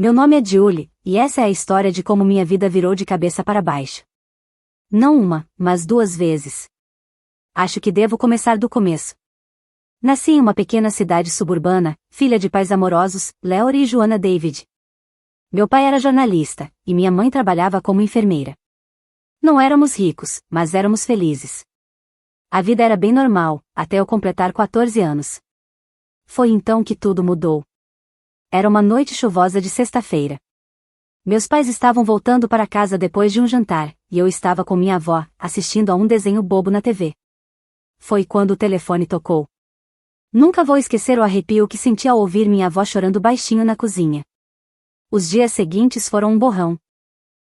Meu nome é Julie, e essa é a história de como minha vida virou de cabeça para baixo. Não uma, mas 2 vezes. Acho que devo começar do começo. Nasci em uma pequena cidade suburbana, filha de pais amorosos, Leori e Joanna David. Meu pai era jornalista, e minha mãe trabalhava como enfermeira. Não éramos ricos, mas éramos felizes. A vida era bem normal, até eu completar 14 anos. Foi então que tudo mudou. Era uma noite chuvosa de sexta-feira. Meus pais estavam voltando para casa depois de um jantar, e eu estava com minha avó, assistindo a um desenho bobo na TV. Foi quando o telefone tocou. Nunca vou esquecer o arrepio que senti ao ouvir minha avó chorando baixinho na cozinha. Os dias seguintes foram um borrão.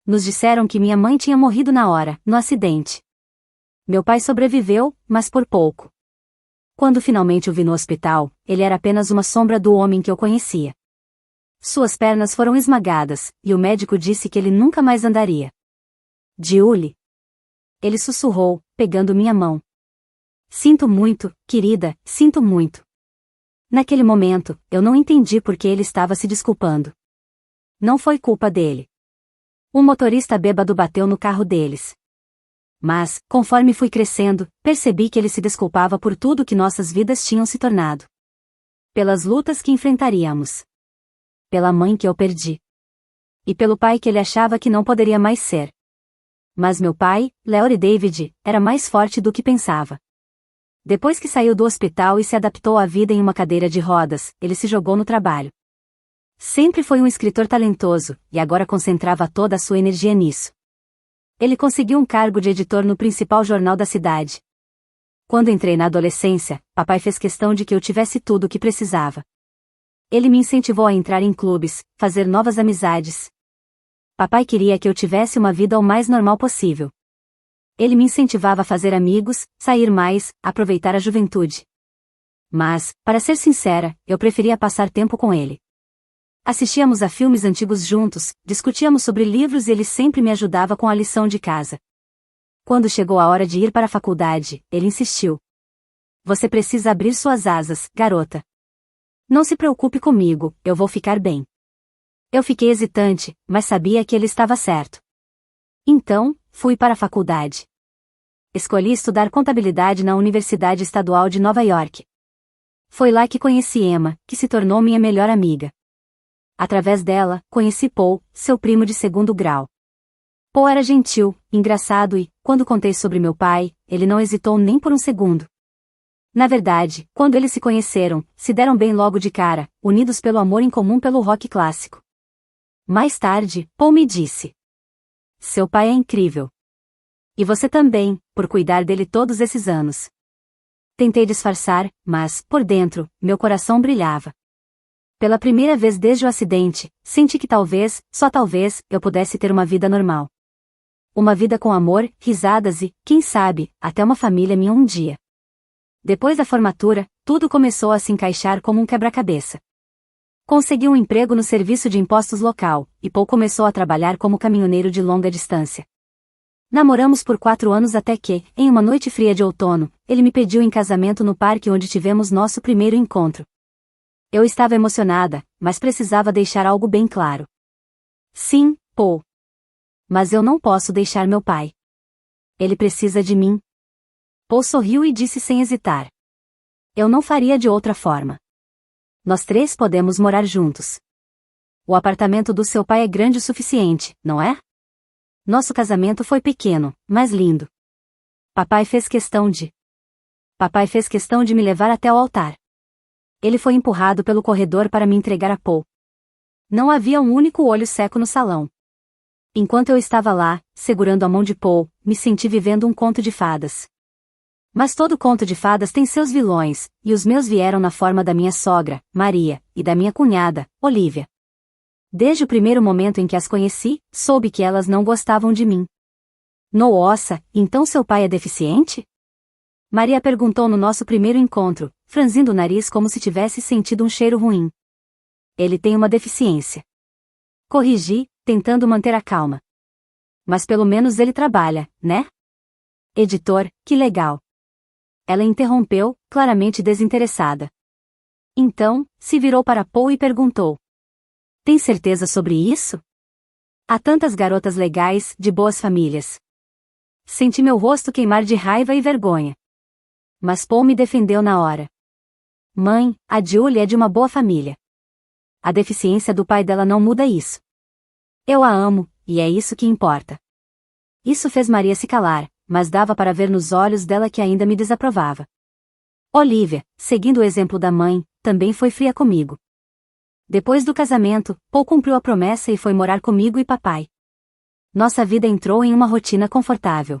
Nos disseram que minha mãe tinha morrido na hora, no acidente. Meu pai sobreviveu, mas por pouco. Quando finalmente o vi no hospital, ele era apenas uma sombra do homem que eu conhecia. Suas pernas foram esmagadas, e o médico disse que ele nunca mais andaria. Julie. Ele sussurrou, pegando minha mão. Sinto muito, querida, sinto muito. Naquele momento, eu não entendi por que ele estava se desculpando. Não foi culpa dele. Um motorista bêbado bateu no carro deles. Mas, conforme fui crescendo, percebi que ele se desculpava por tudo que nossas vidas tinham se tornado. Pelas lutas que enfrentaríamos. Pela mãe que eu perdi. E pelo pai que ele achava que não poderia mais ser. Mas meu pai, Leori David, era mais forte do que pensava. Depois que saiu do hospital e se adaptou à vida em uma cadeira de rodas, ele se jogou no trabalho. Sempre foi um escritor talentoso, e agora concentrava toda a sua energia nisso. Ele conseguiu um cargo de editor no principal jornal da cidade. Quando entrei na adolescência, papai fez questão de que eu tivesse tudo o que precisava. Ele me incentivou a entrar em clubes, fazer novas amizades. Papai queria que eu tivesse uma vida o mais normal possível. Ele me incentivava a fazer amigos, sair mais, aproveitar a juventude. Mas, para ser sincera, eu preferia passar tempo com ele. Assistíamos a filmes antigos juntos, discutíamos sobre livros e ele sempre me ajudava com a lição de casa. Quando chegou a hora de ir para a faculdade, ele insistiu. Você precisa abrir suas asas, garota. Não se preocupe comigo, eu vou ficar bem. Eu fiquei hesitante, mas sabia que ele estava certo. Então, fui para a faculdade. Escolhi estudar contabilidade na Universidade Estadual de Nova York. Foi lá que conheci Emma, que se tornou minha melhor amiga. Através dela, conheci Paul, seu primo de segundo grau. Paul era gentil, engraçado e, quando contei sobre meu pai, ele não hesitou nem por um segundo. Na verdade, quando eles se conheceram, se deram bem logo de cara, unidos pelo amor em comum pelo rock clássico. Mais tarde, Paul me disse: seu pai é incrível. E você também, por cuidar dele todos esses anos. Tentei disfarçar, mas, por dentro, meu coração brilhava. Pela primeira vez desde o acidente, senti que talvez, só talvez, eu pudesse ter uma vida normal. Uma vida com amor, risadas e, quem sabe, até uma família minha um dia. Depois da formatura, tudo começou a se encaixar como um quebra-cabeça. Consegui um emprego no serviço de impostos local, e Paul começou a trabalhar como caminhoneiro de longa distância. Namoramos por 4 anos até que, em uma noite fria de outono, ele me pediu em casamento no parque onde tivemos nosso primeiro encontro. Eu estava emocionada, mas precisava deixar algo bem claro. Sim, Paul. Mas eu não posso deixar meu pai. Ele precisa de mim. Paul sorriu e disse sem hesitar. Eu não faria de outra forma. Nós 3 podemos morar juntos. O apartamento do seu pai é grande o suficiente, não é? Nosso casamento foi pequeno, mas lindo. Papai fez questão de me levar até o altar. Ele foi empurrado pelo corredor para me entregar a Paul. Não havia um único olho seco no salão. Enquanto eu estava lá, segurando a mão de Paul, me senti vivendo um conto de fadas. Mas todo conto de fadas tem seus vilões, e os meus vieram na forma da minha sogra, Maria, e da minha cunhada, Olivia. Desde o primeiro momento em que as conheci, soube que elas não gostavam de mim. Nossa, então seu pai é deficiente? Maria perguntou no nosso primeiro encontro, franzindo o nariz como se tivesse sentido um cheiro ruim. Ele tem uma deficiência. Corrigi, tentando manter a calma. Mas pelo menos ele trabalha, né? Editor, que legal. Ela interrompeu, claramente desinteressada. Então, se virou para Paul e perguntou: Tem certeza sobre isso? Há tantas garotas legais, de boas famílias. Senti meu rosto queimar de raiva e vergonha. Mas Paul me defendeu na hora. Mãe, a Julie é de uma boa família. A deficiência do pai dela não muda isso. Eu a amo, e é isso que importa. Isso fez Maria se calar, mas dava para ver nos olhos dela que ainda me desaprovava. Olivia, seguindo o exemplo da mãe, também foi fria comigo. Depois do casamento, Paul cumpriu a promessa e foi morar comigo e papai. Nossa vida entrou em uma rotina confortável.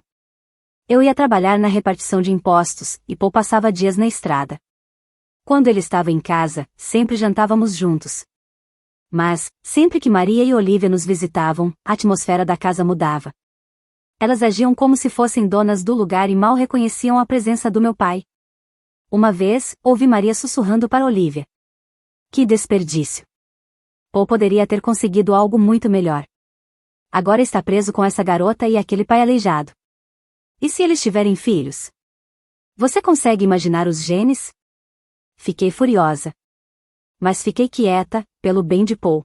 Eu ia trabalhar na repartição de impostos, e Paul passava dias na estrada. Quando ele estava em casa, sempre jantávamos juntos. Mas, sempre que Maria e Olivia nos visitavam, a atmosfera da casa mudava. Elas agiam como se fossem donas do lugar e mal reconheciam a presença do meu pai. Uma vez, ouvi Maria sussurrando para Olivia. Que desperdício! Paul poderia ter conseguido algo muito melhor. Agora está preso com essa garota e aquele pai aleijado. E se eles tiverem filhos? Você consegue imaginar os genes? Fiquei furiosa. Mas fiquei quieta, pelo bem de Paul.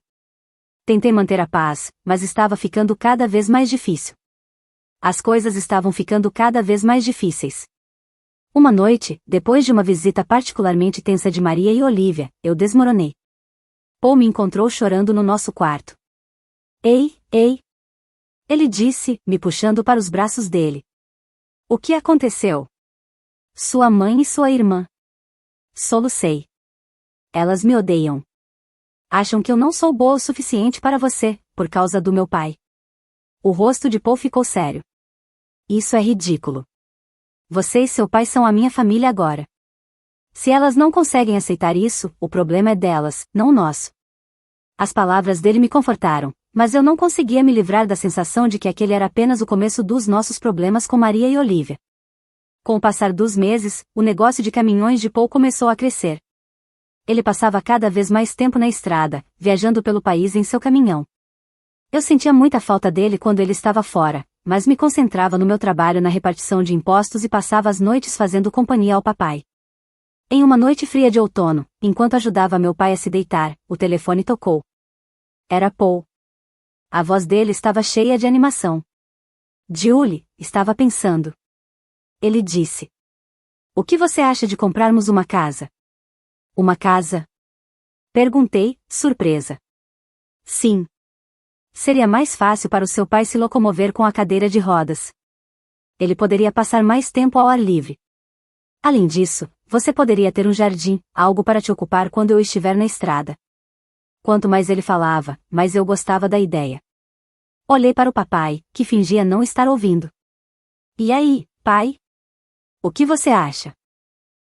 Tentei manter a paz, mas estava ficando cada vez mais difícil. As coisas estavam ficando cada vez mais difíceis. Uma noite, depois de uma visita particularmente tensa de Maria e Olivia, eu desmoronei. Paul me encontrou chorando no nosso quarto. Ei, ei! Ele disse, me puxando para os braços dele. O que aconteceu? Sua mãe e sua irmã. Solucei. Elas me odeiam. Acham que eu não sou boa o suficiente para você, por causa do meu pai. O rosto de Paul ficou sério. Isso é ridículo. Você e seu pai são a minha família agora. Se elas não conseguem aceitar isso, o problema é delas, não nosso. As palavras dele me confortaram, mas eu não conseguia me livrar da sensação de que aquele era apenas o começo dos nossos problemas com Maria e Olivia. Com o passar dos meses, o negócio de caminhões de Paul começou a crescer. Ele passava cada vez mais tempo na estrada, viajando pelo país em seu caminhão. Eu sentia muita falta dele quando ele estava fora, mas me concentrava no meu trabalho na repartição de impostos e passava as noites fazendo companhia ao papai. Em uma noite fria de outono, enquanto ajudava meu pai a se deitar, o telefone tocou. Era Paul. A voz dele estava cheia de animação. Julie, estava pensando. Ele disse. O que você acha de comprarmos uma casa? Uma casa? Perguntei, surpresa. Sim. Seria mais fácil para o seu pai se locomover com a cadeira de rodas. Ele poderia passar mais tempo ao ar livre. Além disso, você poderia ter um jardim, algo para te ocupar quando eu estiver na estrada. Quanto mais ele falava, mais eu gostava da ideia. Olhei para o papai, que fingia não estar ouvindo. E aí, pai? O que você acha?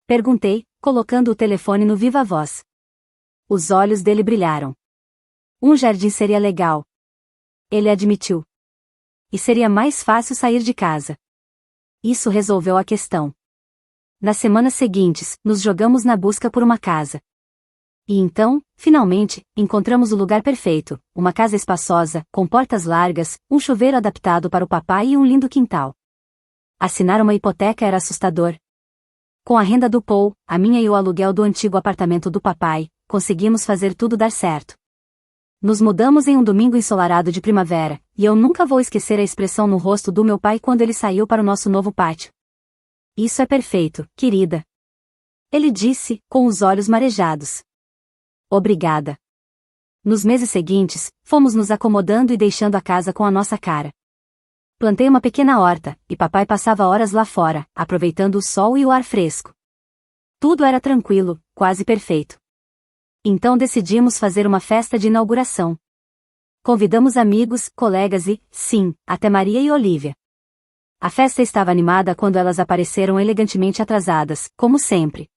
Perguntei, colocando o telefone no viva-voz. Os olhos dele brilharam. Um jardim seria legal. Ele admitiu. E seria mais fácil sair de casa. Isso resolveu a questão. Nas semanas seguintes, nos jogamos na busca por uma casa. E então, finalmente, encontramos o lugar perfeito, uma casa espaçosa, com portas largas, um chuveiro adaptado para o papai e um lindo quintal. Assinar uma hipoteca era assustador. Com a renda do Paul, a minha e o aluguel do antigo apartamento do papai, conseguimos fazer tudo dar certo. Nos mudamos em um domingo ensolarado de primavera, e eu nunca vou esquecer a expressão no rosto do meu pai quando ele saiu para o nosso novo pátio. Isso é perfeito, querida. Ele disse, com os olhos marejados. Obrigada. Nos meses seguintes, fomos nos acomodando e deixando a casa com a nossa cara. Plantei uma pequena horta, e papai passava horas lá fora, aproveitando o sol e o ar fresco. Tudo era tranquilo, quase perfeito. Então decidimos fazer uma festa de inauguração. Convidamos amigos, colegas e, sim, até Maria e Olivia. A festa estava animada quando elas apareceram elegantemente atrasadas, como sempre.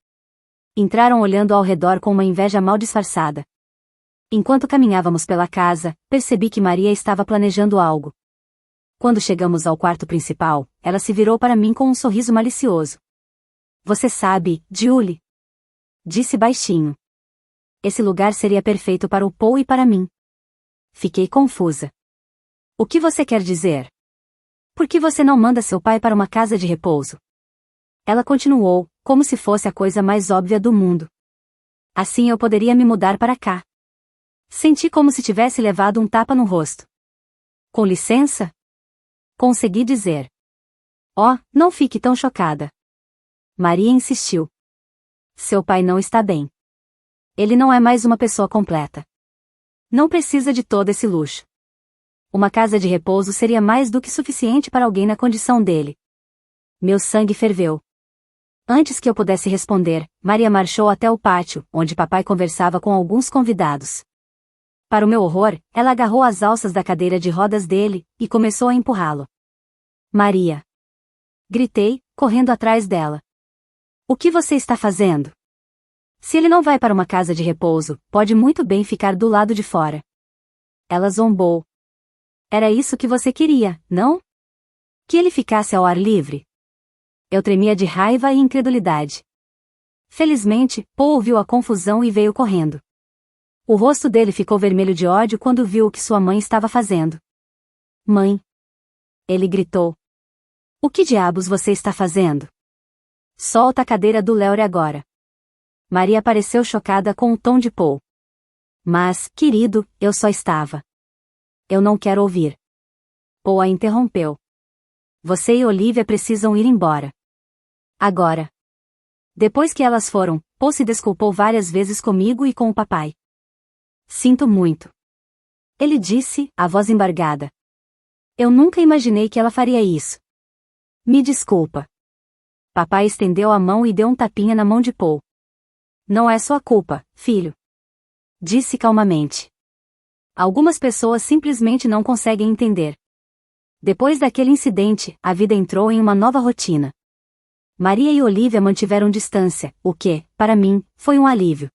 Entraram olhando ao redor com uma inveja mal disfarçada. Enquanto caminhávamos pela casa, percebi que Maria estava planejando algo. Quando chegamos ao quarto principal, ela se virou para mim com um sorriso malicioso. Você sabe, Julie? Disse baixinho. Esse lugar seria perfeito para o Paul e para mim. Fiquei confusa. O que você quer dizer? Por que você não manda seu pai para uma casa de repouso? Ela continuou, como se fosse a coisa mais óbvia do mundo. Assim eu poderia me mudar para cá. Senti como se tivesse levado um tapa no rosto. Com licença? Consegui dizer. Oh, não fique tão chocada. Maria insistiu. Seu pai não está bem. Ele não é mais uma pessoa completa. Não precisa de todo esse luxo. Uma casa de repouso seria mais do que suficiente para alguém na condição dele. Meu sangue ferveu. Antes que eu pudesse responder, Maria marchou até o pátio, onde papai conversava com alguns convidados. Para o meu horror, ela agarrou as alças da cadeira de rodas dele, e começou a empurrá-lo. Maria! Gritei, correndo atrás dela. O que você está fazendo? Se ele não vai para uma casa de repouso, pode muito bem ficar do lado de fora. Ela zombou. Era isso que você queria, não? Que ele ficasse ao ar livre? Eu tremia de raiva e incredulidade. Felizmente, Paul ouviu a confusão e veio correndo. O rosto dele ficou vermelho de ódio quando viu o que sua mãe estava fazendo. Mãe! Ele gritou. O que diabos você está fazendo? Solta a cadeira do Léore agora. Maria pareceu chocada com o tom de Paul. Mas, querido, eu só estava. Eu não quero ouvir. Paul a interrompeu. Você e Olivia precisam ir embora. Agora. Depois que elas foram, Paul se desculpou várias vezes comigo e com o papai. Sinto muito. Ele disse, a voz embargada. Eu nunca imaginei que ela faria isso. Me desculpa. Papai estendeu a mão e deu um tapinha na mão de Paul. Não é sua culpa, filho. Disse calmamente. Algumas pessoas simplesmente não conseguem entender. Depois daquele incidente, a vida entrou em uma nova rotina. Maria e Olivia mantiveram distância, o que, para mim, foi um alívio.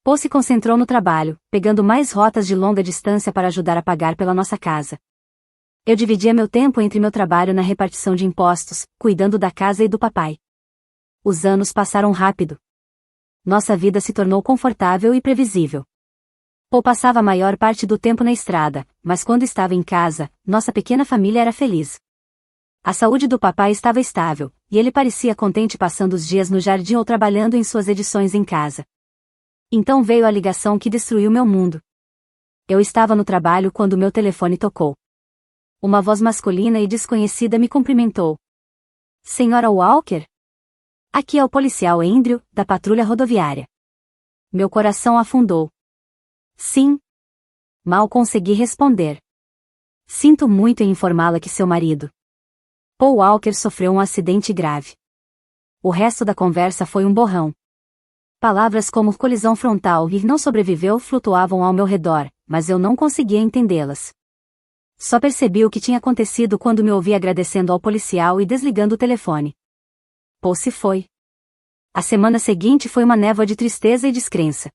Paul se concentrou no trabalho, pegando mais rotas de longa distância para ajudar a pagar pela nossa casa. Eu dividia meu tempo entre meu trabalho na repartição de impostos, cuidando da casa e do papai. Os anos passaram rápido. Nossa vida se tornou confortável e previsível. Paul passava a maior parte do tempo na estrada, mas quando estava em casa, nossa pequena família era feliz. A saúde do papai estava estável, e ele parecia contente passando os dias no jardim ou trabalhando em suas edições em casa. Então veio a ligação que destruiu meu mundo. Eu estava no trabalho quando meu telefone tocou. Uma voz masculina e desconhecida me cumprimentou. Senhora Walker? Aqui é o policial Andrew, da patrulha rodoviária. Meu coração afundou. Sim. Mal consegui responder. Sinto muito em informá-la que seu marido, Paul Walker, sofreu um acidente grave. O resto da conversa foi um borrão. Palavras como colisão frontal e não sobreviveu flutuavam ao meu redor, mas eu não conseguia entendê-las. Só percebi o que tinha acontecido quando me ouvi agradecendo ao policial e desligando o telefone. Paul se foi. A semana seguinte foi uma névoa de tristeza e descrença.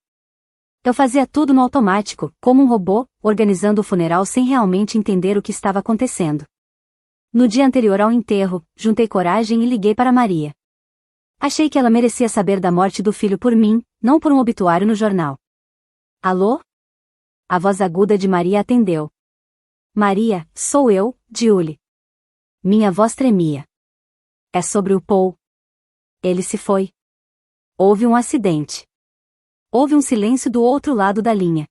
Eu fazia tudo no automático, como um robô, organizando o funeral sem realmente entender o que estava acontecendo. No dia anterior ao enterro, juntei coragem e liguei para Maria. Achei que ela merecia saber da morte do filho por mim, não por um obituário no jornal. Alô? A voz aguda de Maria atendeu. Maria, sou eu, Julie. Minha voz tremia. É sobre o Paul. Ele se foi. Houve um acidente. Houve um silêncio do outro lado da linha.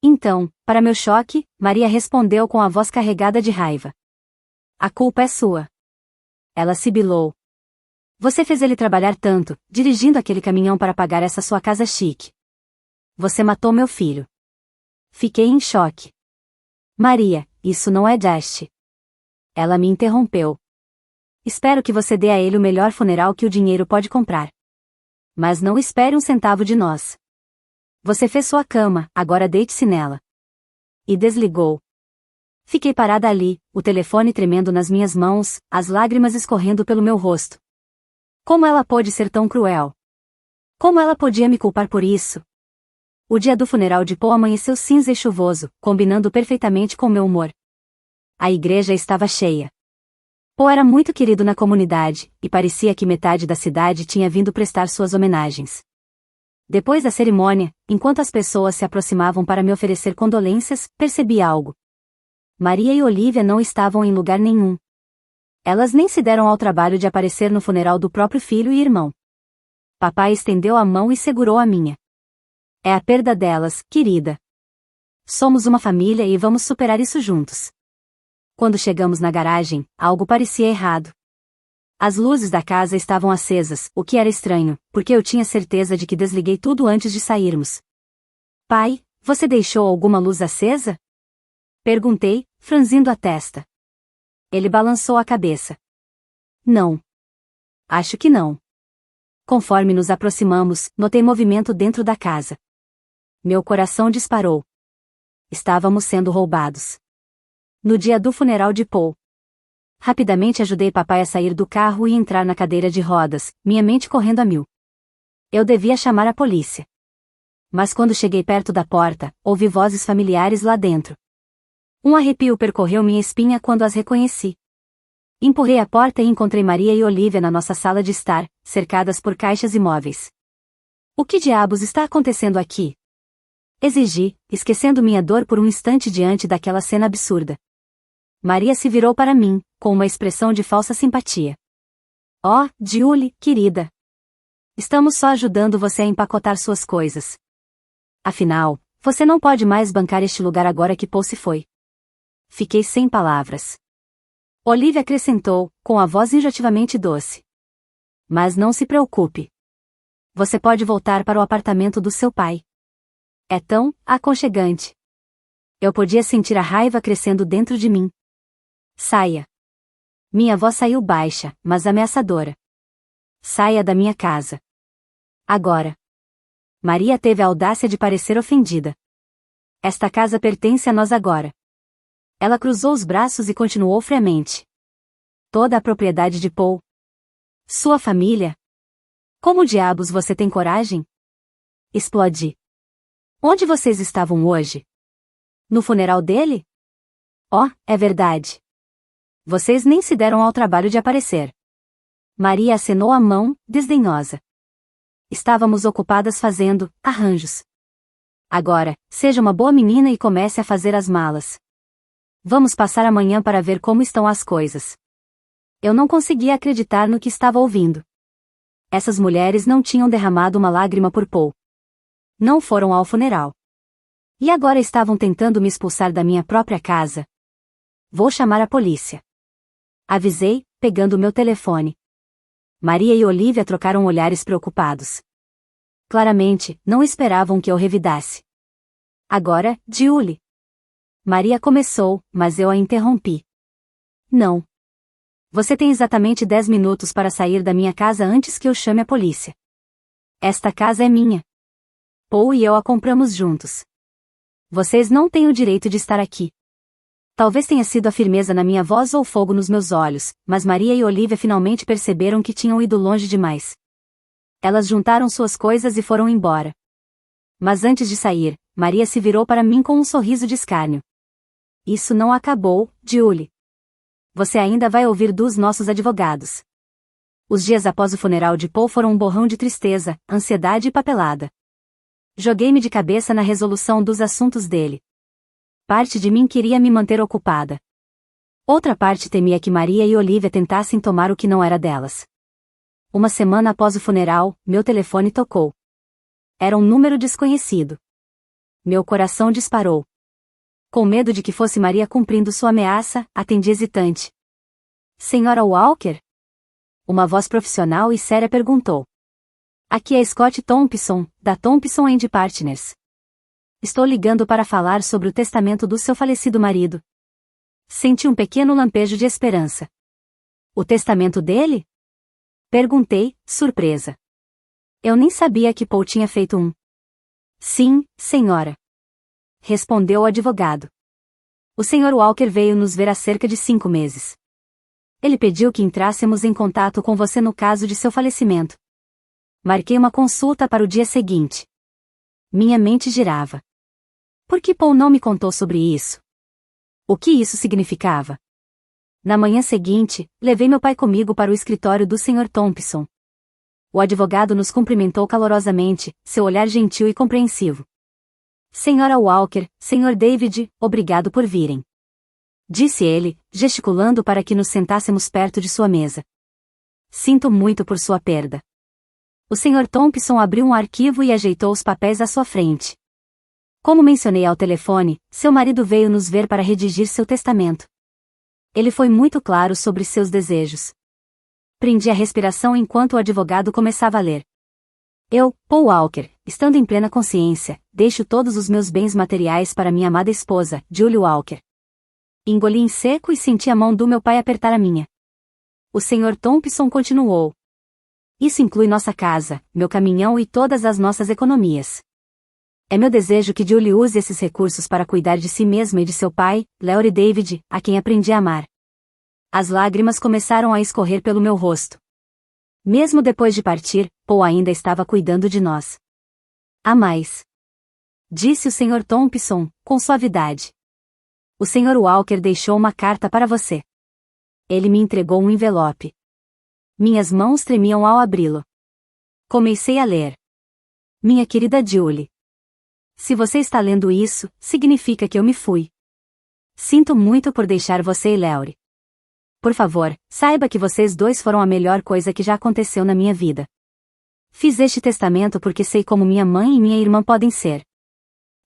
Então, para meu choque, Maria respondeu com a voz carregada de raiva. A culpa é sua. Ela sibilou. Você fez ele trabalhar tanto, dirigindo aquele caminhão para pagar essa sua casa chique. Você matou meu filho. Fiquei em choque. Maria, isso não é just. Ela me interrompeu. Espero que você dê a ele o melhor funeral que o dinheiro pode comprar. Mas não espere um centavo de nós. Você fez sua cama, agora deite-se nela. E desligou. Fiquei parada ali, o telefone tremendo nas minhas mãos, as lágrimas escorrendo pelo meu rosto. Como ela pôde ser tão cruel? Como ela podia me culpar por isso? O dia do funeral de Paul amanheceu cinza e chuvoso, combinando perfeitamente com meu humor. A igreja estava cheia. Paul era muito querido na comunidade, e parecia que metade da cidade tinha vindo prestar suas homenagens. Depois da cerimônia, enquanto as pessoas se aproximavam para me oferecer condolências, percebi algo. Maria e Olivia não estavam em lugar nenhum. Elas nem se deram ao trabalho de aparecer no funeral do próprio filho e irmão. Papai estendeu a mão e segurou a minha. É a perda delas, querida. Somos uma família e vamos superar isso juntos. Quando chegamos na garagem, algo parecia errado. As luzes da casa estavam acesas, o que era estranho, porque eu tinha certeza de que desliguei tudo antes de sairmos. Pai, você deixou alguma luz acesa? Perguntei, franzindo a testa. Ele balançou a cabeça. Não. Acho que não. Conforme nos aproximamos, notei movimento dentro da casa. Meu coração disparou. Estávamos sendo roubados. No dia do funeral de Paul. Rapidamente ajudei papai a sair do carro e entrar na cadeira de rodas, minha mente correndo a mil. Eu devia chamar a polícia. Mas quando cheguei perto da porta, ouvi vozes familiares lá dentro. Um arrepio percorreu minha espinha quando as reconheci. Empurrei a porta e encontrei Maria e Olivia na nossa sala de estar, cercadas por caixas e móveis. O que diabos está acontecendo aqui? Exigi, esquecendo minha dor por um instante diante daquela cena absurda. Maria se virou para mim, com uma expressão de falsa simpatia. Oh, Julie, querida. Estamos só ajudando você a empacotar suas coisas. Afinal, você não pode mais bancar este lugar agora que Paul se foi. Fiquei sem palavras. Olivia acrescentou, com a voz enjoativamente doce. Mas não se preocupe. Você pode voltar para o apartamento do seu pai. É tão aconchegante. Eu podia sentir a raiva crescendo dentro de mim. Saia. Minha voz saiu baixa, mas ameaçadora. Saia da minha casa. Agora. Maria teve a audácia de parecer ofendida. Esta casa pertence a nós agora. Ela cruzou os braços e continuou friamente. Toda a propriedade de Paul. Sua família. Como diabos você tem coragem? Explodi. Onde vocês estavam hoje? No funeral dele? Oh, é verdade. Vocês nem se deram ao trabalho de aparecer. Maria acenou a mão, desdenhosa. Estávamos ocupadas fazendo arranjos. Agora, seja uma boa menina e comece a fazer as malas. Vamos passar amanhã para ver como estão as coisas. Eu não conseguia acreditar no que estava ouvindo. Essas mulheres não tinham derramado uma lágrima por Paul. Não foram ao funeral. E agora estavam tentando me expulsar da minha própria casa. Vou chamar a polícia. Avisei, pegando meu telefone. Maria e Olivia trocaram olhares preocupados. Claramente, não esperavam que eu revidasse. Agora, Julie. Maria começou, mas eu a interrompi. Não. Você tem exatamente 10 minutos para sair da minha casa antes que eu chame a polícia. Esta casa é minha. Paul e eu a compramos juntos. Vocês não têm o direito de estar aqui. Talvez tenha sido a firmeza na minha voz ou fogo nos meus olhos, mas Maria e Olivia finalmente perceberam que tinham ido longe demais. Elas juntaram suas coisas e foram embora. Mas antes de sair, Maria se virou para mim com um sorriso de escárnio. Isso não acabou, Julie. Você ainda vai ouvir dos nossos advogados. Os dias após o funeral de Paul foram um borrão de tristeza, ansiedade e papelada. Joguei-me de cabeça na resolução dos assuntos dele. Parte de mim queria me manter ocupada. Outra parte temia que Maria e Olivia tentassem tomar o que não era delas. Uma semana após o funeral, meu telefone tocou. Era um número desconhecido. Meu coração disparou. Com medo de que fosse Maria cumprindo sua ameaça, atendi hesitante. Senhora Walker? Uma voz profissional e séria perguntou. Aqui é Scott Thompson, da Thompson & Partners. Estou ligando para falar sobre o testamento do seu falecido marido. Senti um pequeno lampejo de esperança. O testamento dele? Perguntei, surpresa. Eu nem sabia que Paul tinha feito um. Sim, senhora. Respondeu o advogado. O Sr. Walker veio nos ver há cerca de 5 meses. Ele pediu que entrássemos em contato com você no caso de seu falecimento. Marquei uma consulta para o dia seguinte. Minha mente girava. Por que Paul não me contou sobre isso? O que isso significava? Na manhã seguinte, levei meu pai comigo para o escritório do Sr. Thompson. O advogado nos cumprimentou calorosamente, seu olhar gentil e compreensivo. Senhora Walker, Sr. David, obrigado por virem. Disse ele, gesticulando para que nos sentássemos perto de sua mesa. Sinto muito por sua perda. O Sr. Thompson abriu um arquivo e ajeitou os papéis à sua frente. Como mencionei ao telefone, seu marido veio nos ver para redigir seu testamento. Ele foi muito claro sobre seus desejos. Prendi a respiração enquanto o advogado começava a ler. Eu, Paul Walker, estando em plena consciência, deixo todos os meus bens materiais para minha amada esposa, Julie Walker. Engoli em seco e senti a mão do meu pai apertar a minha. O Sr. Thompson continuou. Isso inclui nossa casa, meu caminhão e todas as nossas economias. É meu desejo que Julie use esses recursos para cuidar de si mesma e de seu pai, Larry David, a quem aprendi a amar. As lágrimas começaram a escorrer pelo meu rosto. Mesmo depois de partir, Paul ainda estava cuidando de nós. Há mais. Disse o Sr. Thompson, com suavidade. O Sr. Walker deixou uma carta para você. Ele me entregou um envelope. Minhas mãos tremiam ao abri-lo. Comecei a ler. Minha querida Julie. Se você está lendo isso, significa que eu me fui. Sinto muito por deixar você e Larry. Por favor, saiba que vocês dois foram a melhor coisa que já aconteceu na minha vida. Fiz este testamento porque sei como minha mãe e minha irmã podem ser.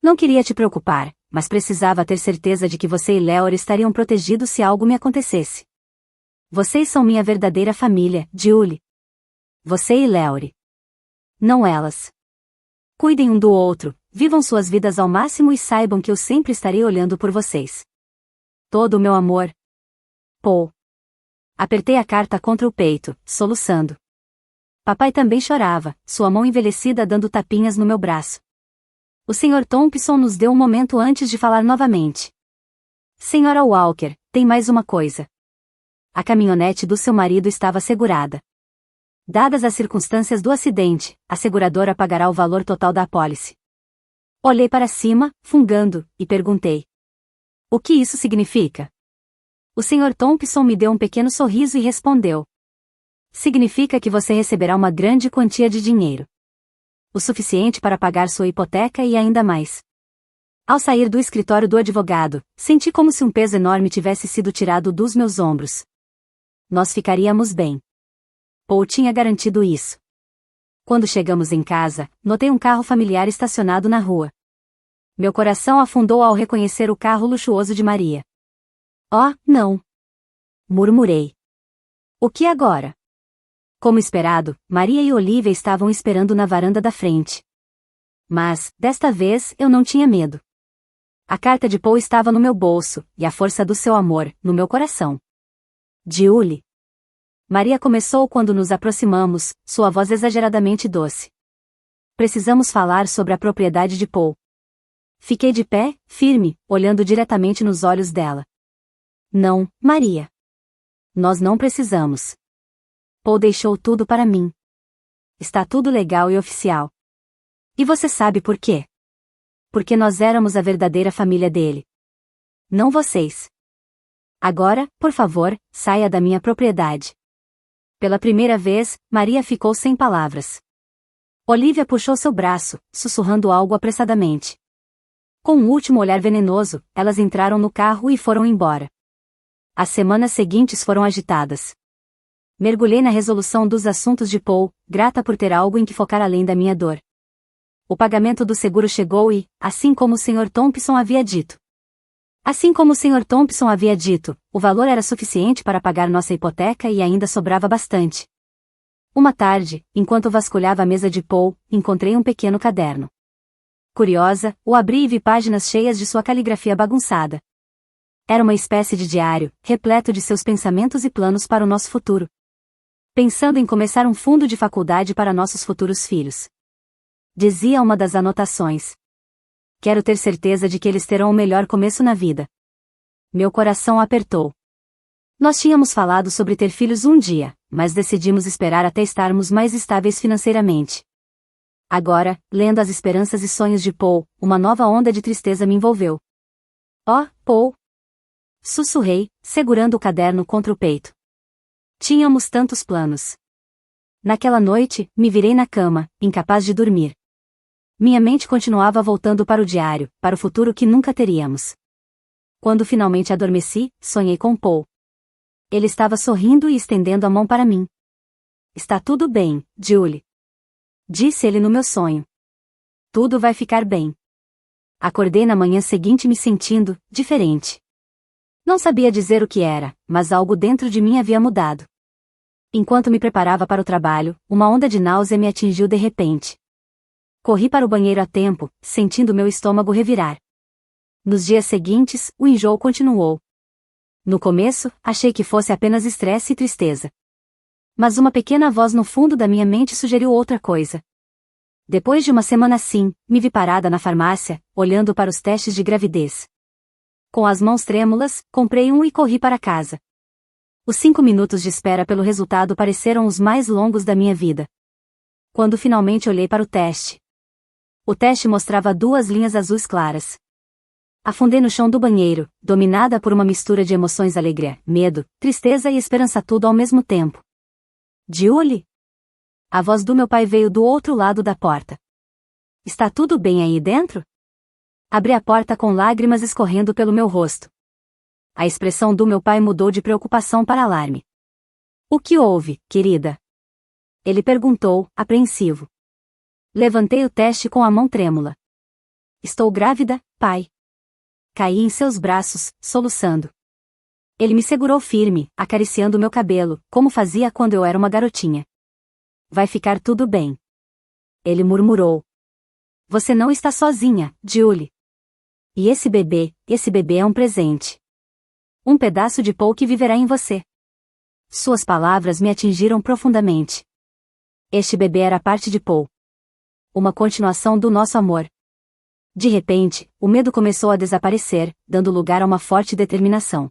Não queria te preocupar, mas precisava ter certeza de que você e Larry estariam protegidos se algo me acontecesse. Vocês são minha verdadeira família, Julie. Você e Larry. Não elas. Cuidem um do outro, vivam suas vidas ao máximo e saibam que eu sempre estarei olhando por vocês. Todo o meu amor. Paul. Apertei a carta contra o peito, soluçando. Papai também chorava, sua mão envelhecida dando tapinhas no meu braço. O Sr. Thompson nos deu um momento antes de falar novamente. Senhora Walker, tem mais uma coisa. A caminhonete do seu marido estava segurada. Dadas as circunstâncias do acidente, a seguradora pagará o valor total da apólice. Olhei para cima, fungando, e perguntei. O que isso significa? O Sr. Thompson me deu um pequeno sorriso e respondeu. Significa que você receberá uma grande quantia de dinheiro. O suficiente para pagar sua hipoteca e ainda mais. Ao sair do escritório do advogado, senti como se um peso enorme tivesse sido tirado dos meus ombros. Nós ficaríamos bem. Paul tinha garantido isso. Quando chegamos em casa, notei um carro familiar estacionado na rua. Meu coração afundou ao reconhecer o carro luxuoso de Maria. Oh, não! Murmurei. O que agora? Como esperado, Maria e Olivia estavam esperando na varanda da frente. Mas, desta vez, eu não tinha medo. A carta de Paul estava no meu bolso, e a força do seu amor, no meu coração. Julie. Maria começou quando nos aproximamos, sua voz exageradamente doce. Precisamos falar sobre a propriedade de Paul. Fiquei de pé, firme, olhando diretamente nos olhos dela. Não, Maria. Nós não precisamos. Paul deixou tudo para mim. Está tudo legal e oficial. E você sabe por quê? Porque nós éramos a verdadeira família dele. Não vocês. Agora, por favor, saia da minha propriedade. Pela primeira vez, Maria ficou sem palavras. Olivia puxou seu braço, sussurrando algo apressadamente. Com um último olhar venenoso, elas entraram no carro e foram embora. As semanas seguintes foram agitadas. Mergulhei na resolução dos assuntos de Paul, grata por ter algo em que focar além da minha dor. O pagamento do seguro chegou e, assim como o Sr. Thompson havia dito. O valor era suficiente para pagar nossa hipoteca e ainda sobrava bastante. Uma tarde, enquanto vasculhava a mesa de Paul, encontrei um pequeno caderno. Curiosa, o abri e vi páginas cheias de sua caligrafia bagunçada. Era uma espécie de diário, repleto de seus pensamentos e planos para o nosso futuro. Pensando em começar um fundo de faculdade para nossos futuros filhos. Dizia uma das anotações. Quero ter certeza de que eles terão o melhor começo na vida. Meu coração apertou. Nós tínhamos falado sobre ter filhos um dia, mas decidimos esperar até estarmos mais estáveis financeiramente. Agora, lendo as esperanças e sonhos de Paul, uma nova onda de tristeza me envolveu. Oh, Paul! Sussurrei, segurando o caderno contra o peito. Tínhamos tantos planos. Naquela noite, me virei na cama, incapaz de dormir. Minha mente continuava voltando para o diário, para o futuro que nunca teríamos. Quando finalmente adormeci, sonhei com Paul. Ele estava sorrindo e estendendo a mão para mim. Está tudo bem, Julie. Disse ele no meu sonho. Tudo vai ficar bem. Acordei na manhã seguinte me sentindo diferente. Não sabia dizer o que era, mas algo dentro de mim havia mudado. Enquanto me preparava para o trabalho, uma onda de náusea me atingiu de repente. Corri para o banheiro a tempo, sentindo meu estômago revirar. Nos dias seguintes, o enjoo continuou. No começo, achei que fosse apenas estresse e tristeza. Mas uma pequena voz no fundo da minha mente sugeriu outra coisa. Depois de uma semana assim, me vi parada na farmácia, olhando para os testes de gravidez. Com as mãos trêmulas, comprei um e corri para casa. Os 5 minutos de espera pelo resultado pareceram os mais longos da minha vida. Quando finalmente olhei para o teste. O teste mostrava 2 linhas azuis claras. Afundei no chão do banheiro, dominada por uma mistura de emoções: alegria, medo, tristeza e esperança, tudo ao mesmo tempo. Julie? A voz do meu pai veio do outro lado da porta. Está tudo bem aí dentro? Abri a porta com lágrimas escorrendo pelo meu rosto. A expressão do meu pai mudou de preocupação para alarme. O que houve, querida? Ele perguntou, apreensivo. Levantei o teste com a mão trêmula. Estou grávida, pai. Caí em seus braços, soluçando. Ele me segurou firme, acariciando meu cabelo, como fazia quando eu era uma garotinha. Vai ficar tudo bem. Ele murmurou. Você não está sozinha, Julie. E esse bebê é um presente. Um pedaço de Paul que viverá em você. Suas palavras me atingiram profundamente. Este bebê era parte de Paul. Uma continuação do nosso amor. De repente, o medo começou a desaparecer, dando lugar a uma forte determinação.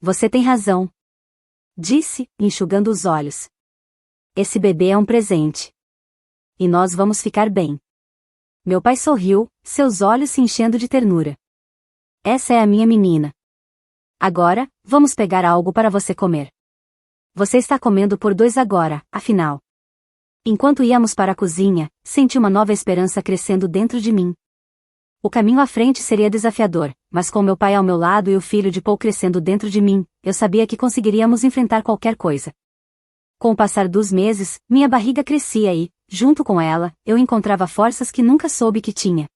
Você tem razão. Disse, enxugando os olhos. Esse bebê é um presente. E nós vamos ficar bem. Meu pai sorriu, seus olhos se enchendo de ternura. Essa é a minha menina. Agora, vamos pegar algo para você comer. Você está comendo por 2 agora, afinal. Enquanto íamos para a cozinha, senti uma nova esperança crescendo dentro de mim. O caminho à frente seria desafiador, mas com meu pai ao meu lado e o filho de Paul crescendo dentro de mim, eu sabia que conseguiríamos enfrentar qualquer coisa. Com o passar dos meses, minha barriga crescia e, junto com ela, eu encontrava forças que nunca soube que tinha.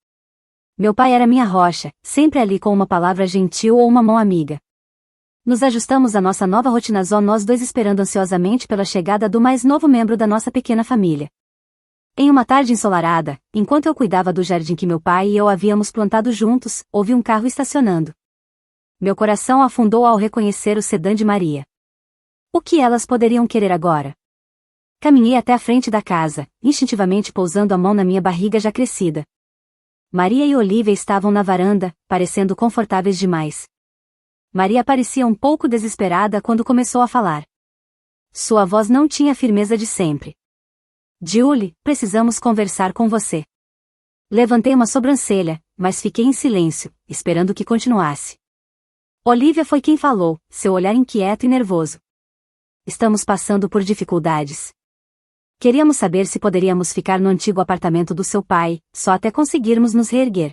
Meu pai era minha rocha, sempre ali com uma palavra gentil ou uma mão amiga. Nos ajustamos à nossa nova rotina, nós 2 esperando ansiosamente pela chegada do mais novo membro da nossa pequena família. Em uma tarde ensolarada, enquanto eu cuidava do jardim que meu pai e eu havíamos plantado juntos, ouvi um carro estacionando. Meu coração afundou ao reconhecer o sedã de Maria. O que elas poderiam querer agora? Caminhei até a frente da casa, instintivamente pousando a mão na minha barriga já crescida. Maria e Olivia estavam na varanda, parecendo confortáveis demais. Maria parecia um pouco desesperada quando começou a falar. Sua voz não tinha a firmeza de sempre. Julie, precisamos conversar com você. Levantei uma sobrancelha, mas fiquei em silêncio, esperando que continuasse. Olivia foi quem falou, seu olhar inquieto e nervoso. Estamos passando por dificuldades. Queríamos saber se poderíamos ficar no antigo apartamento do seu pai, só até conseguirmos nos reerguer.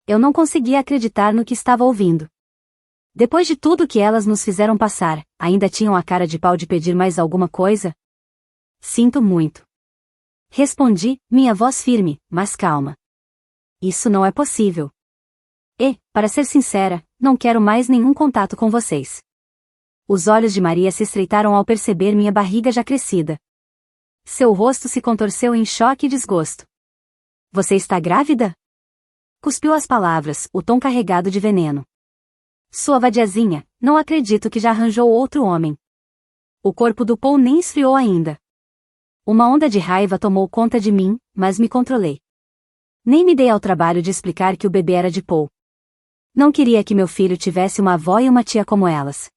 Eu não conseguia acreditar no que estava ouvindo. Depois de tudo que elas nos fizeram passar, ainda tinham a cara de pau de pedir mais alguma coisa? Sinto muito. Respondi, minha voz firme, mas calma. Isso não é possível. E, para ser sincera, não quero mais nenhum contato com vocês. Os olhos de Maria se estreitaram ao perceber minha barriga já crescida. Seu rosto se contorceu em choque e desgosto. Você está grávida? Cuspiu as palavras, o tom carregado de veneno. Sua vadiazinha, não acredito que já arranjou outro homem. O corpo do Paul nem esfriou ainda. Uma onda de raiva tomou conta de mim, mas me controlei. Nem me dei ao trabalho de explicar que o bebê era de Paul. Não queria que meu filho tivesse uma avó e uma tia como elas.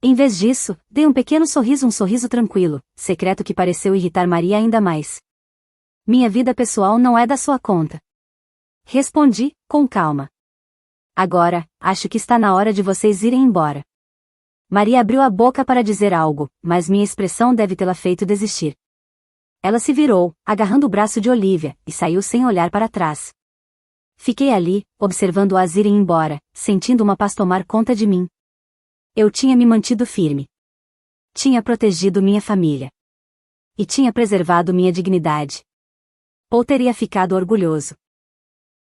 Em vez disso, dei um pequeno sorriso, um sorriso tranquilo, secreto que pareceu irritar Maria ainda mais. Minha vida pessoal não é da sua conta. Respondi, com calma. Agora, acho que está na hora de vocês irem embora. Maria abriu a boca para dizer algo, mas minha expressão deve tê-la feito desistir. Ela se virou, agarrando o braço de Olivia, e saiu sem olhar para trás. Fiquei ali, observando-as irem embora, sentindo uma paz tomar conta de mim. Eu tinha me mantido firme. Tinha protegido minha família. E tinha preservado minha dignidade. Paul teria ficado orgulhoso.